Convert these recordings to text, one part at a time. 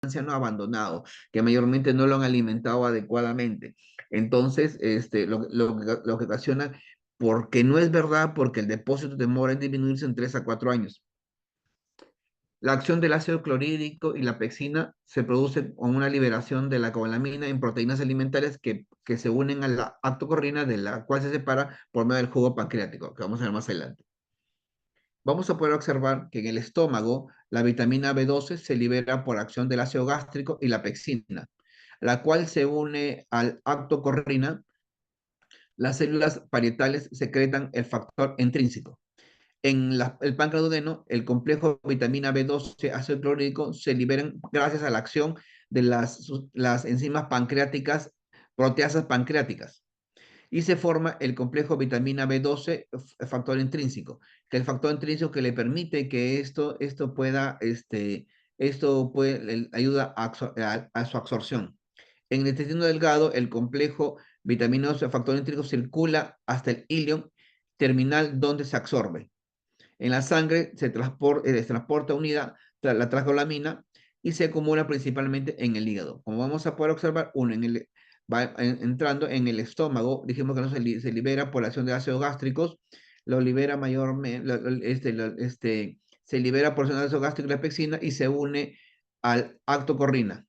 anciano abandonado, que mayormente no lo han alimentado adecuadamente. Entonces, lo que ocasiona, porque no es verdad, porque el depósito demora en disminuirse en 3 a 4 años. La acción del ácido clorhídrico y la pexina se produce con una liberación de la cobalamina en proteínas alimentarias que se unen a la actocorrina, de la cual se separa por medio del jugo pancreático, que vamos a ver más adelante. Vamos a poder observar que en el estómago la vitamina B12 se libera por acción del ácido gástrico y la pexina, la cual se une al actocorrina. Las células parietales secretan el factor intrínseco. El páncreas duodeno, el complejo vitamina B12, ácido clorhídrico, se liberan gracias a la acción de las enzimas pancreáticas, proteasas pancreáticas. Y se forma el complejo vitamina B12, factor intrínseco, que es el factor intrínseco que le permite que ayuda a su absorción. En el intestino delgado, el complejo vitaminoso, factor intrínseco, circula hasta el ilion terminal donde se absorbe. En la sangre se transporta unida la transcolamina y se acumula principalmente en el hígado. Como vamos a poder observar, va entrando en el estómago, dijimos que no se libera por la acción de ácidos gástricos, lo libera mayormente, se libera por acción de ácido gástrico y la pexina y se une al actocorrina,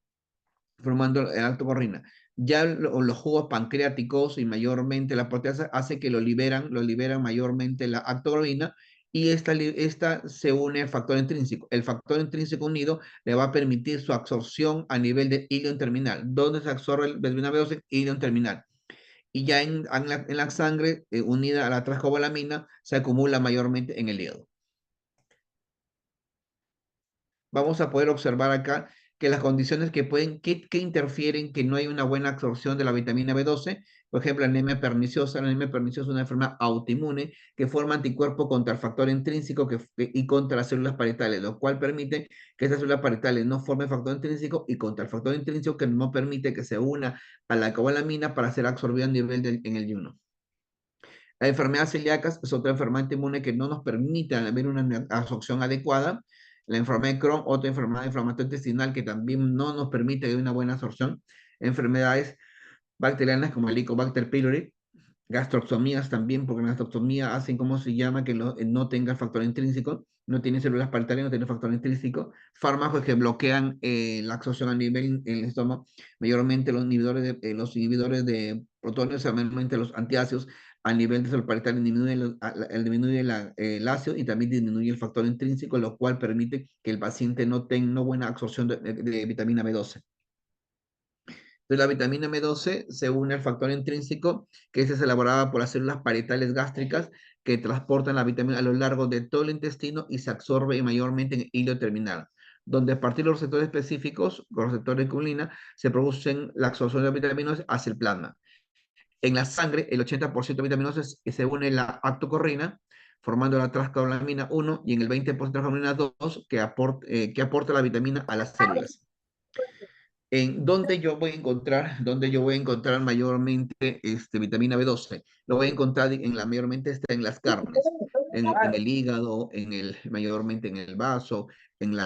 formando el actocorrina. Ya los jugos pancreáticos y mayormente la proteasa hace que lo liberan mayormente la actocorrina y esta se une al factor intrínseco. El factor intrínseco unido le va a permitir su absorción a nivel de ilion terminal. ¿Dónde se absorbe el vitamina B12? Ilion terminal. Y ya en la sangre, unida a la transcobalamina, se acumula mayormente en el hígado. Vamos a poder observar acá que las condiciones que interfieren que no hay una buena absorción de la vitamina B12, por ejemplo, la anemia perniciosa es una enfermedad autoinmune que forma anticuerpos contra el factor intrínseco y contra las células parietales, lo cual permite que estas células parietales no formen factor intrínseco y contra el factor intrínseco que no permite que se una a la cobalamina para ser absorbida en el yuno. La enfermedad celíaca es otra enfermedad inmune que no nos permite haber una absorción adecuada. La enfermedad de Crohn, otra enfermedad inflamatoria intestinal que también no nos permite una buena absorción. Enfermedades bacterianas como el Helicobacter pylori, gastroxomías también, porque la gastroxomía hacen, ¿cómo se llama? Que no tenga factor intrínseco, no tiene células paritarias, no tiene factor intrínseco. Fármacos que bloquean la absorción a nivel en el estómago, mayormente los inhibidores de protones, mayormente los antiácidos, a nivel de células paritarias disminuye el ácido y también disminuye el factor intrínseco, lo cual permite que el paciente no tenga buena absorción de vitamina B12. Entonces, la vitamina B12 se une al factor intrínseco, que es elaborada por las células parietales gástricas que transportan la vitamina a lo largo de todo el intestino y se absorbe mayormente en el hilo terminal, donde a partir de los receptores específicos, los receptores de colina, se producen la absorción de vitaminas hacia el plasma. En la sangre, el 80% de vitaminas se une la actocorrina, formando la transcolamina 1, y en el 20% de la transcolamina 2, que aporta la vitamina a las células. ¿Dónde yo voy a encontrar mayormente vitamina B12? Lo voy a encontrar mayormente está en las carnes, en el hígado, mayormente en el vaso, en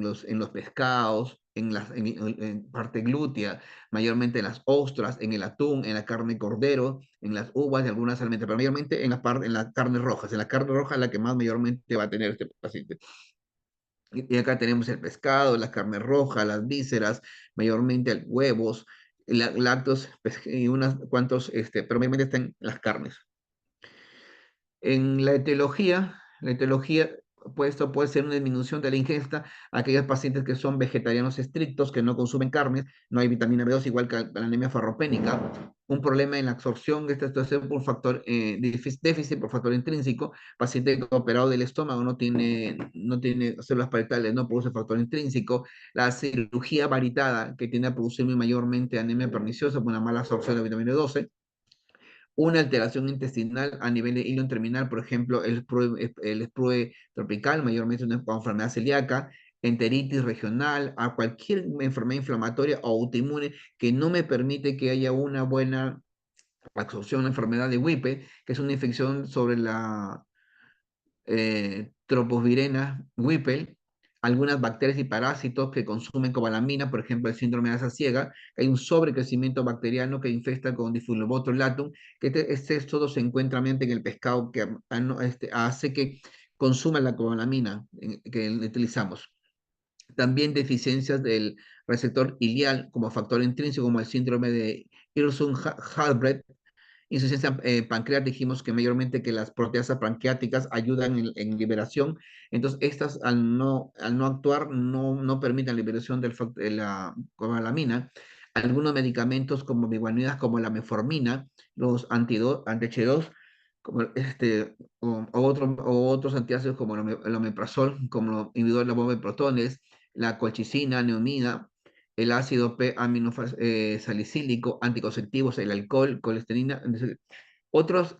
los pescados, en parte glútea, mayormente en las ostras, en el atún, en la carne de cordero, en las uvas y algunas alimentos, pero mayormente en las carnes rojas. En la carne roja es la que más mayormente va a tener este paciente. Y acá tenemos el pescado, la carne roja, las vísceras, mayormente huevos, lácteos y unos cuantos, pero mayormente están las carnes. En la etiología, pues esto puede ser una disminución de la ingesta a aquellos pacientes que son vegetarianos estrictos, que no consumen carnes, no hay vitamina B2, igual que la anemia ferropénica, un problema en la absorción de esta situación por factor déficit, por factor intrínseco, paciente que operado del estómago no tiene células parietales, no produce factor intrínseco, la cirugía varitada que tiende a producir mayormente anemia perniciosa por una mala absorción de vitamina B12, una alteración intestinal a nivel de hilo terminal, por ejemplo, el sprue tropical, mayormente una enfermedad celíaca, enteritis regional, a cualquier enfermedad inflamatoria o autoinmune que no me permite que haya una buena absorción, la enfermedad de Whipple, que es una infección sobre la troposvirena Whipple, algunas bacterias y parásitos que consumen cobalamina, por ejemplo, el síndrome de asa ciega, hay un sobrecrecimiento bacteriano que infesta con Difflurobotrulatum, que todo se encuentra en el pescado que hace que consuma la cobalamina que utilizamos. También deficiencias del receptor ilial como factor intrínseco, como el síndrome de Irsung-Halbrecht. Insuficiencia pancreas, dijimos que mayormente que las proteasas pancreáticas ayudan en liberación, entonces estas al no actuar no permiten la liberación de la cobalamina. Algunos medicamentos como biguanidas, como la metformina, los antidotos, como o otros antiácidos como el omeprazol, como los inhibidores de la bomba de protones, la colchicina, neomina, el ácido P-aminosalicílico, anticonceptivos, el alcohol, colesterina, otros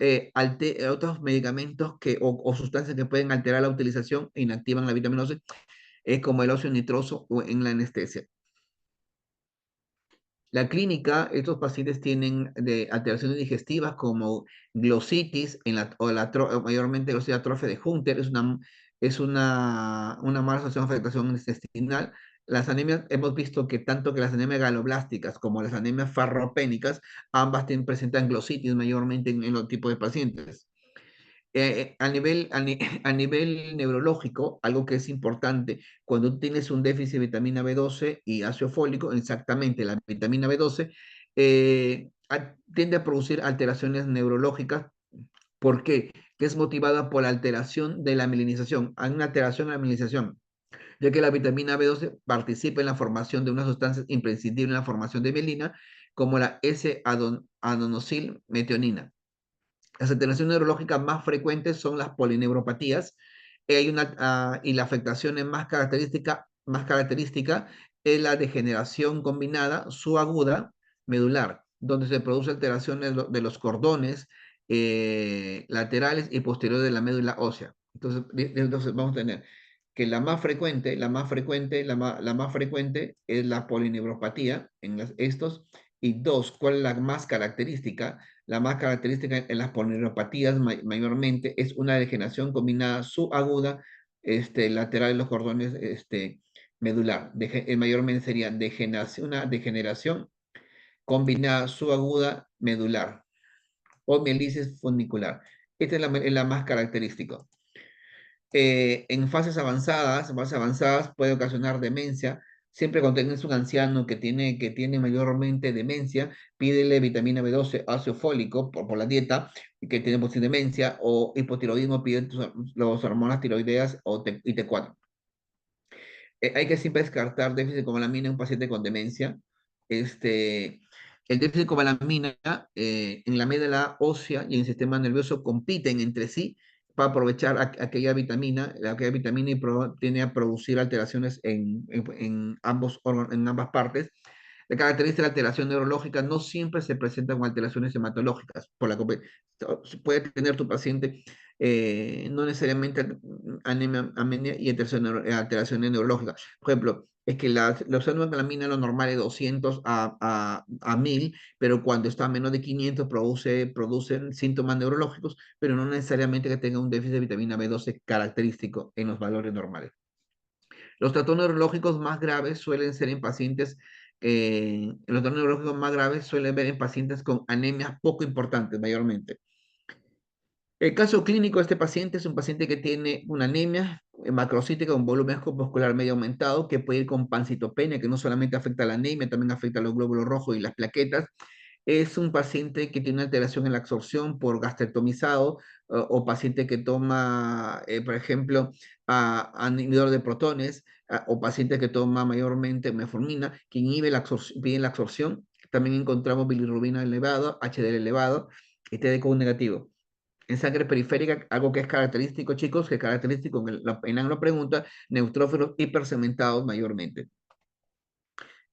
medicamentos o sustancias que pueden alterar la utilización e inactivan la vitamina C, como el óxido nitroso o en la anestesia. La clínica, estos pacientes tienen alteraciones digestivas como glositis mayormente glositis atrofia de Hunter, una mala afectación intestinal. Las anemias, hemos visto que tanto que las anemias galoblásticas como las anemias farropénicas, ambas presentan glositis mayormente en los tipos de pacientes. A nivel neurológico, algo que es importante, cuando tú tienes un déficit de vitamina B12 y ácido fólico, exactamente la vitamina B12 tiende a producir alteraciones neurológicas. ¿Por qué? Que es motivada por la alteración de la mielinización. Hay una alteración en la mielinización, ya que la vitamina B12 participa en la formación de unas sustancias imprescindibles en la formación de mielina, como la S-adenosil metionina. Las alteraciones neurológicas más frecuentes son las polineuropatías, y la afectación más característica es la degeneración combinada subaguda medular, donde se produce alteraciones de los cordones laterales y posteriores de la médula ósea. Entonces vamos a tener que la más frecuente es la polineuropatía en estos, y dos, ¿cuál es la más característica? La más característica en las polineuropatías mayormente es una degeneración combinada subaguda lateral de los cordones medular. Mayormente sería una degeneración combinada subaguda medular o mielitis funicular. Esta es la más característica. En fases avanzadas puede ocasionar demencia. Siempre cuando tengas un anciano que tiene mayormente demencia, pídele vitamina B12, ácido fólico por la dieta, y que tiene posible demencia, o hipotiroidismo, pide las hormonas tiroideas y T4. Hay que siempre descartar déficit de cobalamina en un paciente con demencia. El déficit de cobalamina en la médula ósea y en el sistema nervioso compiten entre sí para aprovechar aquella vitamina tiene a producir alteraciones en ambas partes. La característica de la alteración neurológica no siempre se presenta con alteraciones hematológicas. Puede tener tu paciente no necesariamente anemia y alteraciones neurológicas. Por ejemplo, es que los fenmelamina lo normal es 200 a 1000, pero cuando está a menos de 500 producen síntomas neurológicos, pero no necesariamente que tenga un déficit de vitamina B12 característico en los valores normales. Los trastornos neurológicos más graves suelen ser en pacientes, los trastornos neurológicos más graves suelen ver en pacientes con anemias poco importantes, mayormente. El caso clínico de este paciente es un paciente que tiene una anemia macrocítica, un volumen corpuscular medio aumentado, que puede ir con pancitopenia, que no solamente afecta a la anemia, también afecta a los glóbulos rojos y las plaquetas. Es un paciente que tiene una alteración en la absorción por gastrectomizado, o paciente que toma, por ejemplo, inhibidor de protones, o paciente que toma mayormente metformina, que inhibe la absorción. También encontramos bilirrubina elevado, HDL elevado y TDQ negativo. En sangre periférica, algo que es característico, chicos, que es característico, en la pregunta, neutrófilos hipercementados mayormente.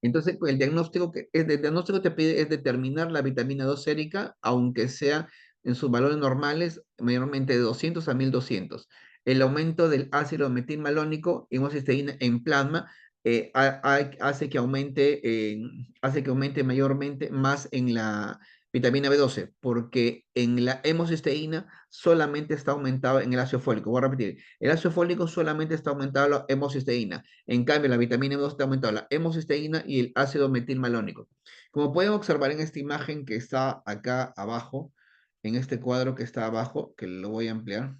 Entonces, pues, el diagnóstico te pide es determinar la vitamina 2 sérica, aunque sea en sus valores normales, mayormente de 200 a 1200. El aumento del ácido metilmalónico y homocisteína en plasma hace que aumente mayormente más Vitamina B12, porque en la hemocisteína solamente está aumentado en el ácido fólico. Voy a repetir, el ácido fólico solamente está aumentado en la hemocisteína. En cambio, la vitamina B12 está aumentado la hemocisteína y el ácido metilmalónico. Como pueden observar en esta imagen que está acá abajo, en este cuadro que está abajo, que lo voy a ampliar,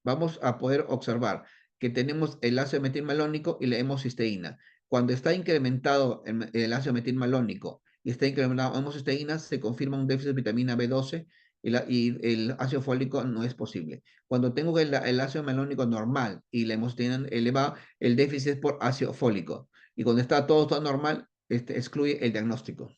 vamos a poder observar que tenemos el ácido metilmalónico y la hemocisteína. Cuando está incrementado el ácido metilmalónico y está incrementado la hemocisteína, se confirma un déficit de vitamina B12 y el ácido fólico no es posible. Cuando tengo el ácido malónico normal y la hemocisteína elevada, el déficit es por ácido fólico. Y cuando está todo normal, excluye el diagnóstico.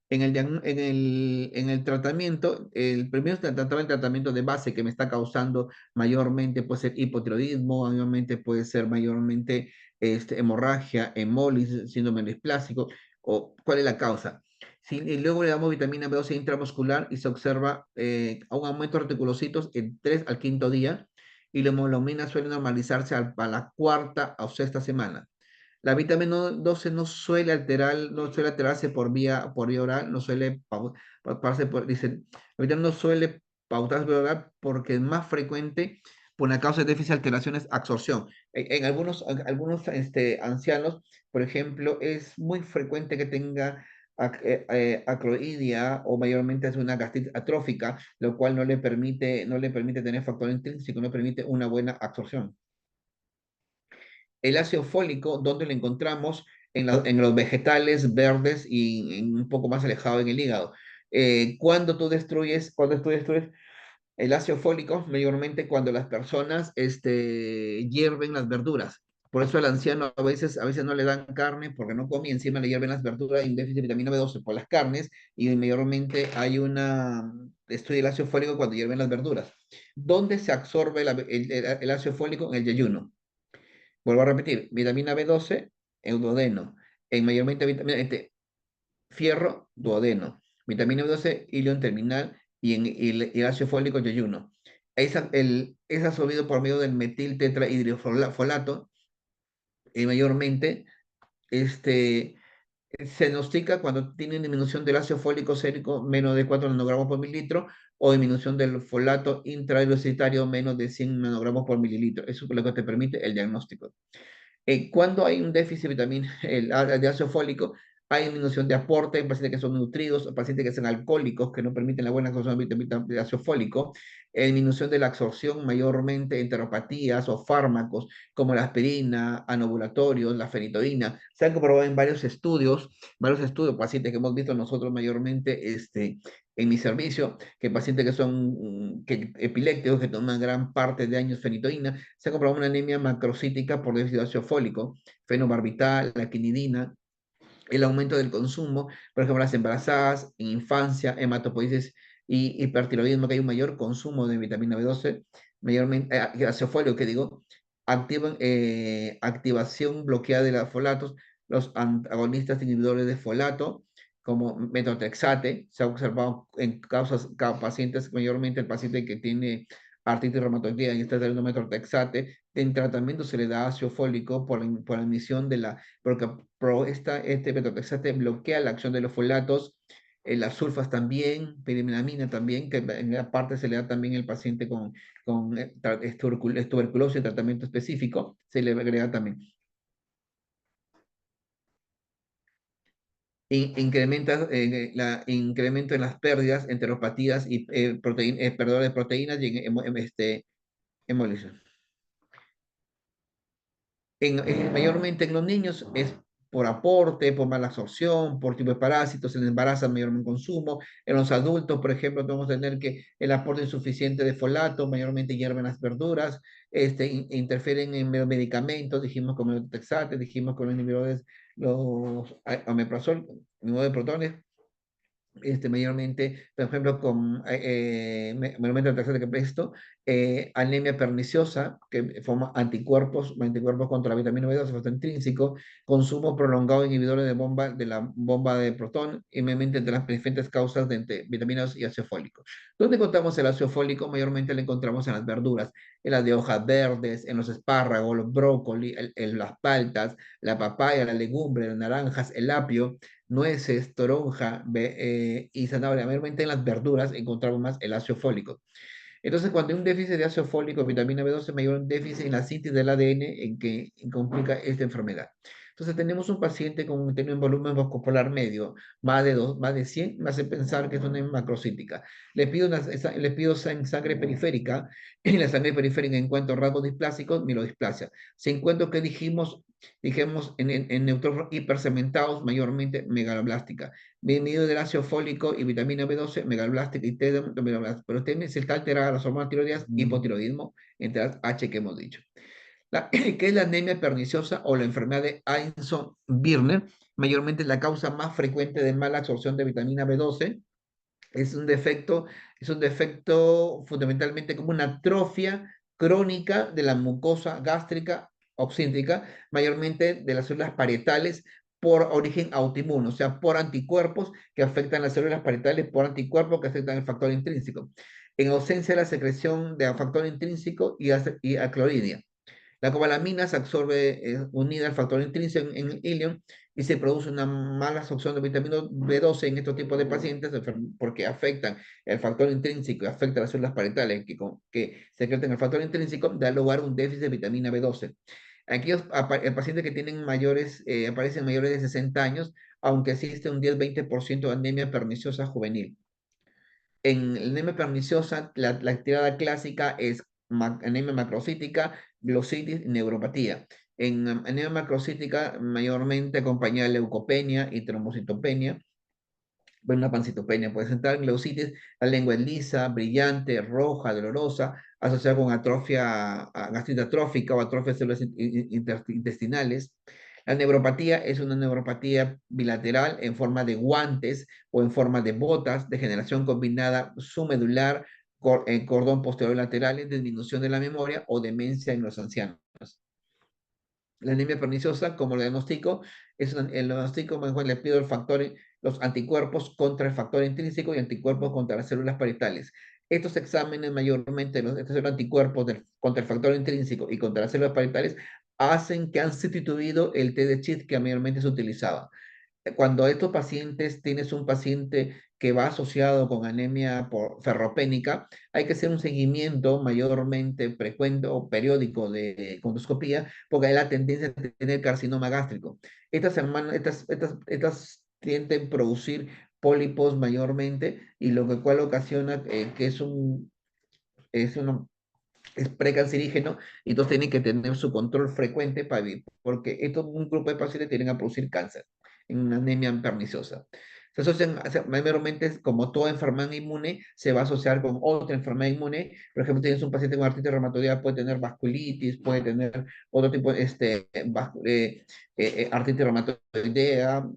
En el tratamiento, el primero es tratar el tratamiento de base que me está causando mayormente, puede ser hipotiroidismo, mayormente puede ser mayormente hemorragia, hemólisis, síndrome displásico, o cuál es la causa. Sí, y luego le damos vitamina B12 intramuscular y se observa un aumento de reticulocitos en 3 al quinto día y la hemoglobina suele normalizarse a la cuarta o sexta semana. La vitamina 12 no suele alterarse por vía oral, no suele dice, la vitamina no suele pautarse por vía oral porque es más frecuente por una causa de déficit de alteraciones absorción. En algunos ancianos, por ejemplo, es muy frecuente que tenga acroidia o mayormente es una gastritis atrófica, lo cual no le permite tener factor intrínseco, no permite una buena absorción. El ácido fólico, ¿dónde lo encontramos? En los vegetales verdes y un poco más alejado en el hígado. Cuando tú destruyes el ácido fólico, mayormente cuando las personas hierven las verduras. Por eso al anciano a veces no le dan carne porque no come y encima le hierven las verduras y un déficit de vitamina B12 por las carnes y mayormente hay una destruye el ácido fólico cuando hierven las verduras. ¿Dónde se absorbe el ácido fólico? En el ayuno. Vuelvo a repetir, vitamina B12 en duodeno, en mayormente fierro, duodeno, vitamina B12, ilion terminal y el ácido fólico, yeyuno. Es absorbido por medio del metil tetrahidrofolato y mayormente este, se diagnostica cuando tiene disminución del ácido fólico sérico menos de 4 nanogramos por mililitro o disminución del folato intrahidrositario menos de 100 nanogramos por mililitro. Eso es lo que te permite el diagnóstico. Cuando hay un déficit de vitamina de ácido fólico, hay disminución de aporte en pacientes que son nutridos, pacientes que son alcohólicos, que no permiten la buena absorción de vitamina de ácido fólico, disminución de la absorción mayormente en enteropatías o fármacos como la aspirina, anovulatorios, la fenitoína. Se han comprobado en varios estudios, pacientes que hemos visto nosotros mayormente en mi servicio, que pacientes que son epilépticos, que toman gran parte de años fenitoína, se ha comprobado una anemia macrocítica por déficit de ácido fólico, fenobarbital, la quinidina, el aumento del consumo, por ejemplo, las embarazadas, en infancia, hematopoiesis y hipertiroidismo, que hay un mayor consumo de vitamina B12, mayormente, ácido fólico, que digo, activan activación bloqueada de los folatos, los antagonistas inhibidores de folato, como metotrexate, se ha observado en pacientes, mayormente el paciente que tiene artritis reumatoidea y está teniendo metotrexate, en tratamiento se le da ácido fólico por la emisión porque este metotrexate bloquea la acción de los folatos, las sulfas también, pirimenamina también, que en la parte se le da también al paciente con tuberculosis en tratamiento específico, se le agrega también. Incremento en las pérdidas, enteropatías y perdón, de proteínas y hemolisis. Mayormente en los niños es por aporte, por mala absorción, por tipo de parásitos, en el embarazo mayormente consumo. En los adultos, por ejemplo, podemos tener que el aporte insuficiente de folato, mayormente hierven las verduras, interfieren en medicamentos, dijimos con el texate, dijimos con los inhibidores, los omeprazol, inhibidores de protones, mayormente, por ejemplo, con mayormente el taxate que presto, anemia perniciosa, que forma anticuerpos contra la vitamina B12, factor intrínseco, consumo prolongado de inhibidores de la bomba de protón, y obviamente entre las diferentes causas de vitaminas y ácido fólico. ¿Dónde encontramos el ácido fólico? Mayormente lo encontramos en las verduras, en las de hojas verdes, en los espárragos, los brócoli, en las paltas, la papaya, la legumbre, las naranjas, el apio, nueces, toronja y zanahoria. Mayormente en las verduras encontramos más el ácido fólico. Entonces, cuando hay un déficit de ácido fólico, vitamina B12, mayor un déficit en la síntesis del ADN en que complica esta enfermedad. Entonces, tenemos un paciente tiene un volumen vascular medio, más de 100, me hace pensar que es una macrocítica. Le pido sangre periférica, en la sangre periférica encuentro rasgos displásicos, mielodisplasia. Si encuentro que dijimos en neutrófilos hipercementados, mayormente megaloblástica. Medido del ácido fólico y vitamina B12, megaloblástica y T de megaloblástica. Pero también se está alterada las hormonas tiroideas, hipotiroidismo, entre las H que hemos dicho. ¿Qué es la anemia perniciosa o la enfermedad de Addison-Birner? Mayormente es la causa más frecuente de mala absorción de vitamina B12. Es un defecto, es un defecto fundamentalmente como una atrofia crónica de la mucosa gástrica oxíntrica, mayormente de las células parietales por origen autoinmune, o sea, por anticuerpos que afectan las células parietales, por anticuerpos que afectan el factor intrínseco. En ausencia de la secreción de factor intrínseco y acloridia. La cobalamina se absorbe unida al factor intrínseco en el ilion y se produce una mala absorción de vitamina B12 en estos tipos de pacientes porque afectan el factor intrínseco y afectan las células parietales que secretan el factor intrínseco, da lugar a un déficit de vitamina B12. Aquellos pacientes que tienen aparecen mayores de 60 años, aunque existe un 10-20% de anemia perniciosa juvenil. En la anemia perniciosa, la actividad clásica es anemia macrocítica, glositis y neuropatía. En anemia macrocítica, mayormente acompañada de leucopenia y trombocitopenia. Bueno, una pancitopenia puede sentar glositis, la lengua es lisa, brillante, roja, dolorosa, asociada con gastritis atrófica o atrofia de células intestinales. La neuropatía es una neuropatía bilateral en forma de guantes o en forma de botas, degeneración combinada submedular, cordón posterior lateral, disminución de la memoria o demencia en los ancianos. La anemia perniciosa, como lo diagnostico, el diagnóstico mejor le pido los anticuerpos contra el factor intrínseco y anticuerpos contra las células parietales. Estos exámenes mayormente, estos anticuerpos contra el factor intrínseco y contra las células parietales, hacen que han sustituido el T de Chit que mayormente se utilizaba. Cuando estos pacientes, tienes un paciente que va asociado con anemia ferropénica, hay que hacer un seguimiento mayormente frecuente o periódico de endoscopía, porque hay la tendencia a tener carcinoma gástrico. Estas tienden a producir pólipos mayormente, y lo cual ocasiona que es precancerígeno, y entonces tienen que tener su control frecuente porque un grupo de pacientes tienen a producir cáncer en una anemia perniciosa. Se asocian, mayormente, como toda enfermedad inmune, se va a asociar con otra enfermedad inmune. Por ejemplo, tienes un paciente con artritis reumatoidea, puede tener vasculitis, puede tener otro tipo, artritis reumatoidea,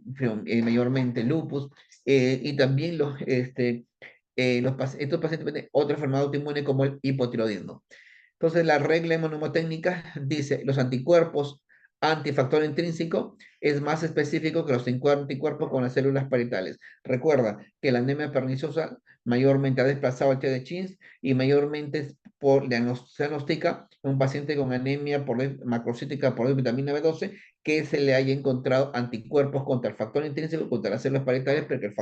mayormente lupus, y también estos pacientes tienen otra enfermedad autoinmune como el hipotiroidismo. Entonces, la regla inmunotécnica dice, los anticuerpos antifactor intrínseco es más específico que los anticuerpos con las células parietales. Recuerda que la anemia perniciosa mayormente ha desplazado el T de Chins y mayormente se diagnostica un paciente con anemia macrocítica por vitamina B12 que se le haya encontrado anticuerpos contra el factor intrínseco, contra las células parietales, porque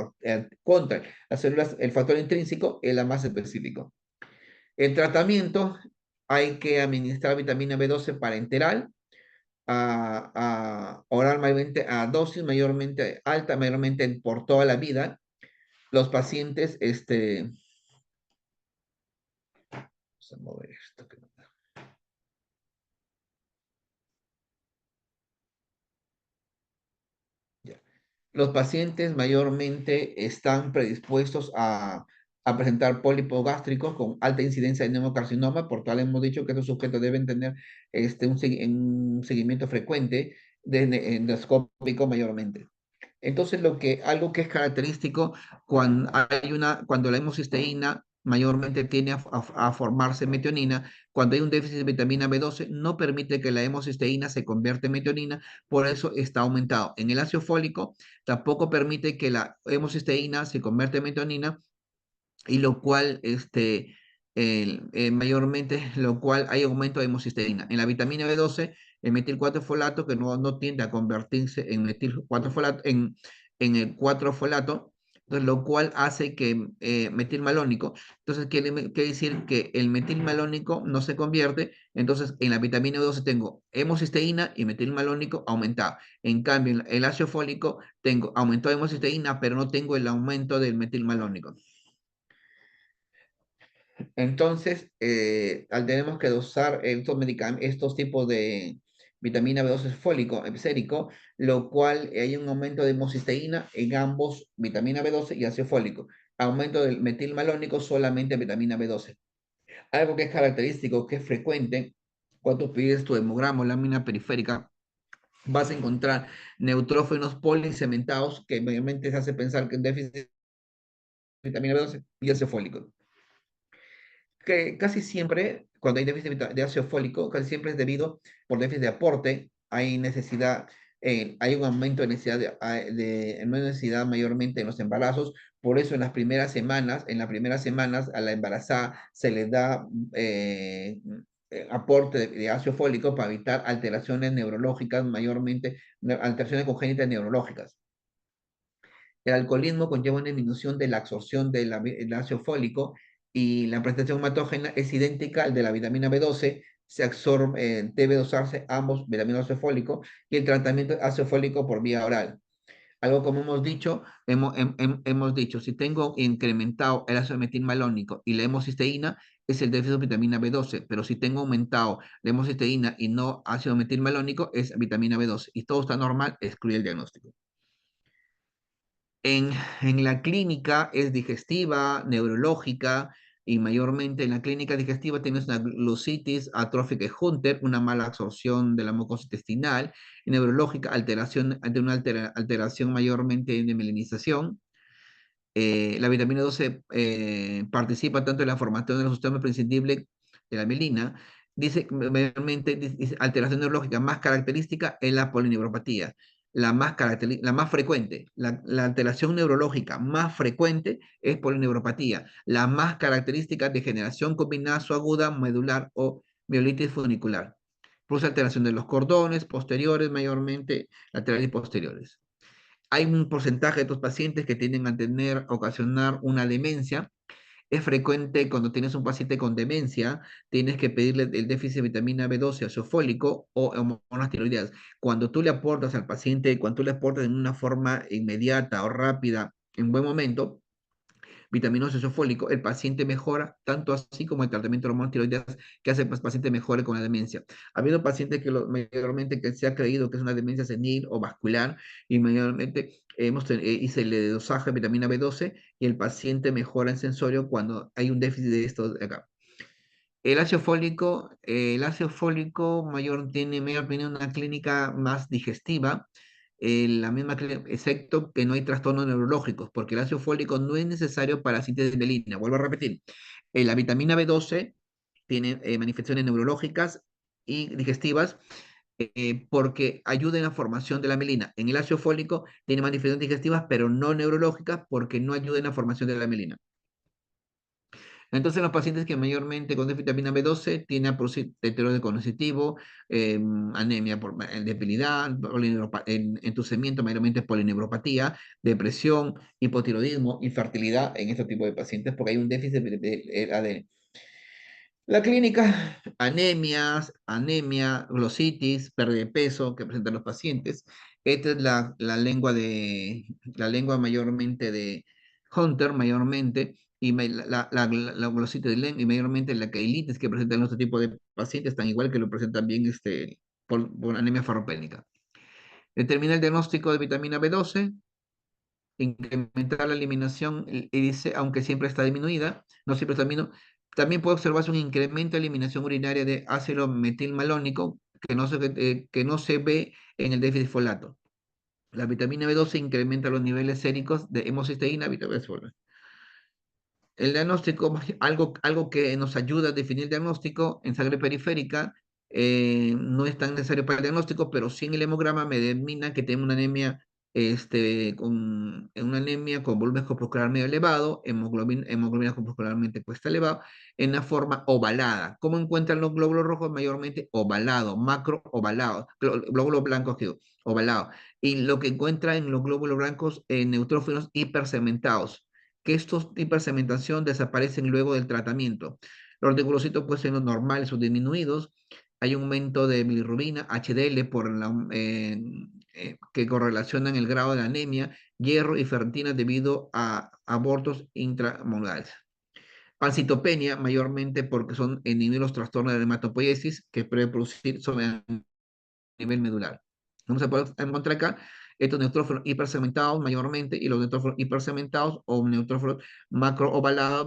contra las células, el factor intrínseco es la más específico. El tratamiento, hay que administrar vitamina B12 parenteral, oral mayormente, a dosis mayormente alta, mayormente por toda la vida. Los pacientes, vamos a mover esto. Ya. Los pacientes mayormente están predispuestos a presentar pólipos gástricos con alta incidencia de neumocarcinoma, por tal hemos dicho que estos sujetos deben tener un seguimiento frecuente de endoscópico mayormente. Entonces, algo que es característico cuando la hemocisteína mayormente tiene a formarse metionina. Cuando hay un déficit de vitamina B12, no permite que la hemocisteína se convierta en metionina, por eso está aumentado. En el ácido fólico tampoco permite que la hemocisteína se convierta en metionina, y lo cual, mayormente, lo cual hay aumento de hemocisteína. En la vitamina B12, el metil 4-folato, que no tiende a convertirse en metil 4-folato, en el 4-folato, entonces, lo cual hace que metilmalónico, entonces quiere decir que el metilmalónico no se convierte, entonces en la vitamina B12 tengo hemocisteína y metilmalónico aumentado. En cambio, en el ácido fólico tengo aumento de hemocisteína, pero no tengo el aumento del metilmalónico. Entonces, tenemos que dosar estos tipos de vitamina B12 fólico, sérico, lo cual hay un aumento de hemocisteína en ambos, vitamina B12 y ácido fólico. Aumento del metilmalónico solamente en vitamina B12. Algo que es característico, que es frecuente, cuando pides tu hemograma o lámina periférica, vas a encontrar neutrófilos policementados, que obviamente se hace pensar que es déficit de vitamina B12 y ácido fólico. Que casi siempre, cuando hay déficit de ácido fólico, casi siempre es debido por déficit de aporte, hay necesidad, hay un aumento de necesidad, una necesidad mayormente en los embarazos. Por eso en las primeras semanas a la embarazada se le da aporte de ácido fólico para evitar alteraciones neurológicas, mayormente alteraciones congénitas neurológicas. El alcoholismo conlleva una disminución de la absorción del ácido fólico, y la presentación hematógena es idéntica al de la vitamina B12. Se absorbe, debe dosarse ambos, vitamina ácido fólico, y el tratamiento de ácido fólico por vía oral. Algo como hemos dicho, si tengo incrementado el ácido metilmalónico y la hemocisteína, es el déficit de vitamina B12, pero si tengo aumentado la hemocisteína y no ácido metilmalónico, es vitamina B12, y todo está normal, excluye el diagnóstico. En, en la clínica es digestiva, neurológica, y mayormente en la clínica digestiva tienes una glucitis atrófica de Hunter, una mala absorción de la mucosa intestinal; neurológica, alteración mayormente de mielinización. La vitamina 12 participa tanto en la formación de los sistemas prescindibles de la mielina. Dice, mayormente, dice, alteración neurológica más característica es la polineuropatía, la más frecuente. La alteración neurológica más frecuente es polineuropatía. La más característica, degeneración combinada aguda medular o miolitis funicular. Produce alteración de los cordones posteriores, mayormente laterales y posteriores. Hay un porcentaje de estos pacientes que tienden a ocasionar una demencia. Es frecuente cuando tienes un paciente con demencia, tienes que pedirle el déficit de vitamina B12, ácido fólico o hormonas tiroideas. Cuando tú le aportas al paciente, cuando tú le aportas en una forma inmediata o rápida, en buen momento, vitaminoso isofólico, el paciente mejora, tanto así como el tratamiento de hormonas tiroideas, que hace que el paciente mejore con la demencia. Ha habido pacientes que mayormente que se ha creído que es una demencia senil o vascular, y mayormente hice el dosaje de vitamina B12 y el paciente mejora en sensorio cuando hay un déficit de esto de acá. El ácido fólico mayor tiene, en mi opinión, una clínica más digestiva, la misma excepto que no hay trastornos neurológicos, porque el ácido fólico no es necesario para la síntesis de mielina. Vuelvo a repetir, la vitamina B12 tiene manifestaciones neurológicas y digestivas, porque ayuda en la formación de la mielina. En el ácido fólico tiene manifestaciones digestivas, pero no neurológicas, porque no ayuda en la formación de la mielina. Entonces, los pacientes que mayormente con déficit de vitamina B12 tienen deterioro cognitivo, anemia por debilidad, entusiasmiento, mayormente polineuropatía, depresión, hipotiroidismo, infertilidad en este tipo de pacientes, porque hay un déficit de ADN. La clínica, anemia, glositis, pérdida de peso que presentan los pacientes. Esta es la lengua mayormente de Hunter, mayormente, y la glositis de Lenz, y mayormente la cheilitis que presentan este tipo de pacientes, tan igual que lo presentan bien por anemia ferropénica. Determina el diagnóstico de vitamina B12, incrementar la eliminación, y dice, aunque siempre está disminuida, no siempre está disminuida, también puede observarse un incremento de eliminación urinaria de ácido metilmalónico que no se ve en el déficit folato. La vitamina B12 incrementa los niveles séricos de hemocisteína, vitamina B12. El diagnóstico, algo que nos ayuda a definir el diagnóstico en sangre periférica, no es tan necesario para el diagnóstico, pero sí en el hemograma me determina que tengo una anemia con volumen corporal medio elevado, hemoglobina corporalmente cuesta elevado, en una forma ovalada. ¿Cómo encuentran los glóbulos rojos? Mayormente ovalado, macro ovalado, glóbulos blancos, digo, ovalado. Y lo que encuentra en los glóbulos blancos, neutrófilos hipersegmentados, que estos hipersegmentación desaparecen luego del tratamiento. Los reticulocitos pueden ser normales o disminuidos. Hay un aumento de bilirrubina, HDL, que correlacionan el grado de anemia, hierro y ferritina debido a abortos intramolares. Pancitopenia, mayormente porque son inhibir los trastornos de hematopoiesis que puede producir sobre a nivel medular. Vamos a poder encontrar acá estos neutrófilos hipersegmentados mayormente y los neutrófilos hipersegmentados o neutrófilos macroovalados,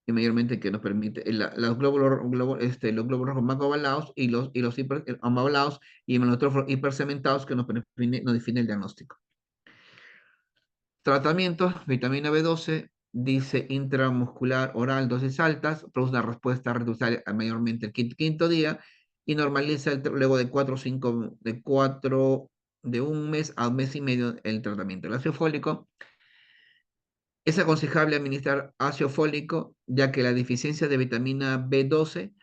y mayormente que nos permite los glóbulos rojos macroovalados y los hiperovalados y los neutrófilos hipersegmentados que nos define el diagnóstico. Tratamientos, vitamina B12, dice intramuscular oral, dosis altas, produce una respuesta reducida mayormente el quinto día y normaliza luego de 4 de un mes a un mes y medio el tratamiento. El ácido fólico es aconsejable administrar ácido fólico, ya que la deficiencia de vitamina B12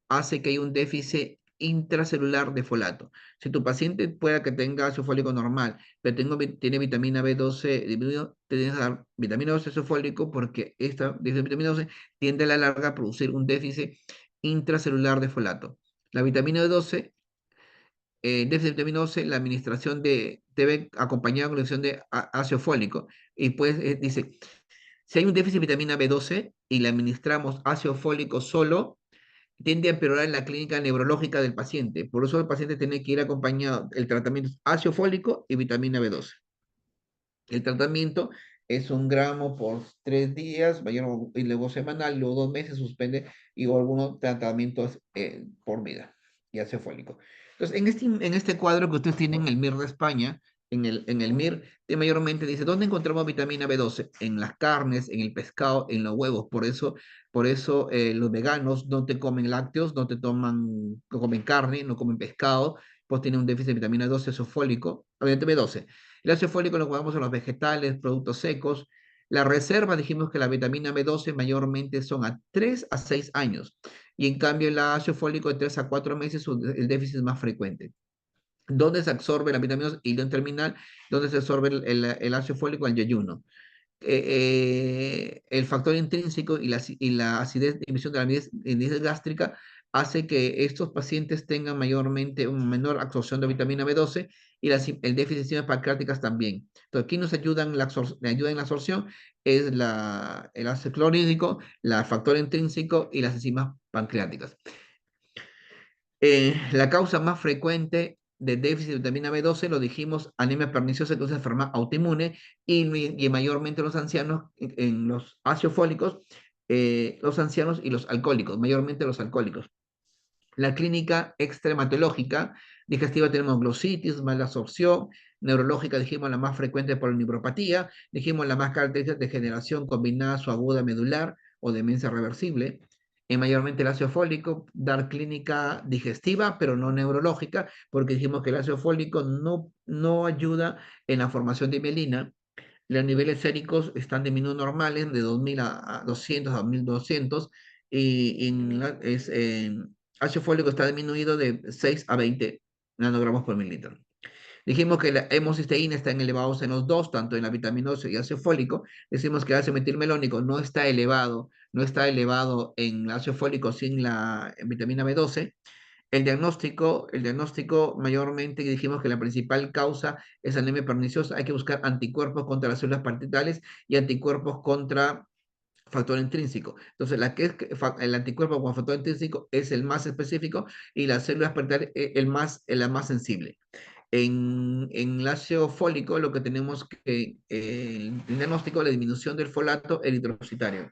hace que haya un déficit intracelular de folato. Si tu paciente pueda que tenga ácido fólico normal, pero tiene vitamina B12 disminuido, tienes que dar vitamina 12 ácido fólico porque esta vitamina 12 tiende a la larga a producir un déficit intracelular de folato. La vitamina B12, déficit de vitamina 12, la administración debe acompañar con la acción de ácido fólico. Y pues dice, si hay un déficit de vitamina B12 y le administramos ácido fólico solo, tiende a empeorar en la clínica neurológica del paciente. Por eso el paciente tiene que ir acompañado. El tratamiento es ácido fólico y vitamina B12. El tratamiento es 1 gramo por 3 días, y luego semanal, luego 2 meses suspende y algunos tratamientos por vida y ácido fólico. Entonces, en este cuadro que ustedes tienen, el MIR de España, en el MIR, mayormente dice, ¿dónde encontramos vitamina B12? En las carnes, en el pescado, en los huevos. Por eso los veganos no te comen lácteos, no comen carne, no comen pescado, pues tienen un déficit de vitamina 12, ácido fólico, obviamente B12. El ácido fólico lo encontramos en los vegetales, productos secos. La reserva, dijimos que la vitamina B12 mayormente son a 3 a 6 años. Y en cambio el ácido fólico de 3 a 4 meses el déficit es más frecuente. ¿Dónde se absorbe la vitamina B12? Ileón terminal, ¿dónde se absorbe el ácido fólico? Al yeyuno. El factor intrínseco y la acidez, emisión de la acidez gástrica hace que estos pacientes tengan mayormente una menor absorción de vitamina B12 y el déficit de enzimas pancreáticas también. Entonces, aquí nos ayuda en la absorción es el ácido clorhídrico, el factor intrínseco y las enzimas pancreáticas. La causa más frecuente de déficit de vitamina B12, lo dijimos, anemia perniciosa, que es una enfermedad autoinmune, y mayormente los ancianos, en los ácidos fólicos, los ancianos y los alcohólicos, mayormente los alcohólicos. La clínica extrematológica digestiva tenemos glossitis, mala absorción, neurológica dijimos la más frecuente por la neuropatía, dijimos la más característica de degeneración combinada o aguda medular o demencia reversible, mayormente el ácido fólico, dar clínica digestiva, pero no neurológica, porque dijimos que el ácido fólico no ayuda en la formación de mielina. Los niveles séricos están disminuyendo normales de 2000 a 200 a 1200 y ácido fólico está disminuido de 6 a 20 nanogramos por mililitro. Dijimos que la hemocisteína está en elevados en los dos, tanto en la vitamina C y ácido fólico. Decimos que el ácido metilmelónico no está elevado en el ácido fólico sin la vitamina B12. El diagnóstico mayormente dijimos que la principal causa es anemia perniciosa. Hay que buscar anticuerpos contra las células parasitales y anticuerpos contra factor intrínseco. Entonces, el anticuerpo con factor intrínseco es el más específico y las células parasitales la más sensible. En el ácido fólico lo que tenemos que el diagnóstico, la disminución del folato eritrocitario.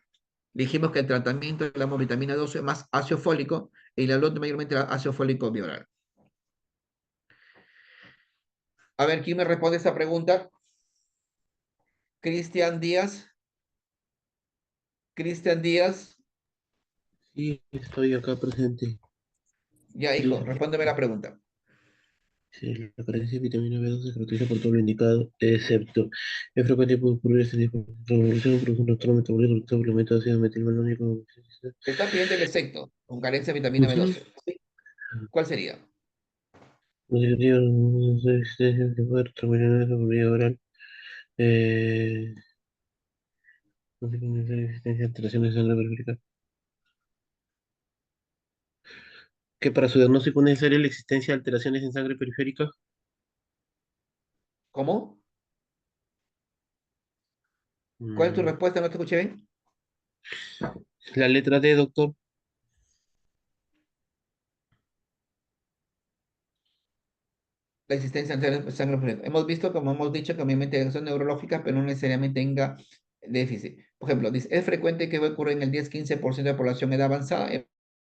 Dijimos que el tratamiento de la vitamina 12 más ácido fólico y la otro mayormente era ácido fólico bioral. A ver, ¿quién me responde esta pregunta? Cristian Díaz. Cristian Díaz. Sí, estoy acá presente. Ya, hijo, Dice, respóndeme la pregunta. la carencia de vitamina B12 se caracteriza por todo lo indicado, excepto es frecuente por ocurrir este tipo de revolución, produce un trastorno metabólico, suplemento de ácido metilmalónico. Te está pidiendo el execto, con carencia de vitamina Ujú. B12. ¿Sí? ¿Cuál sería? Consecutivos, existencia de poder terminar por vía oral. Eh, no sé cómo es la existencia de alteraciones de sangre periférica. Que para su diagnóstico es necesaria la existencia de alteraciones en sangre periférica. ¿Cómo? ¿Cuál es tu Mm, respuesta? ¿No te escuché bien? la letra D, doctor. La existencia de sangre fría. Hemos visto, como hemos dicho, que obviamente son neurológicas, pero no necesariamente tenga déficit. Por ejemplo, dice, es frecuente que ocurra en el 10-15% de la población en edad avanzada.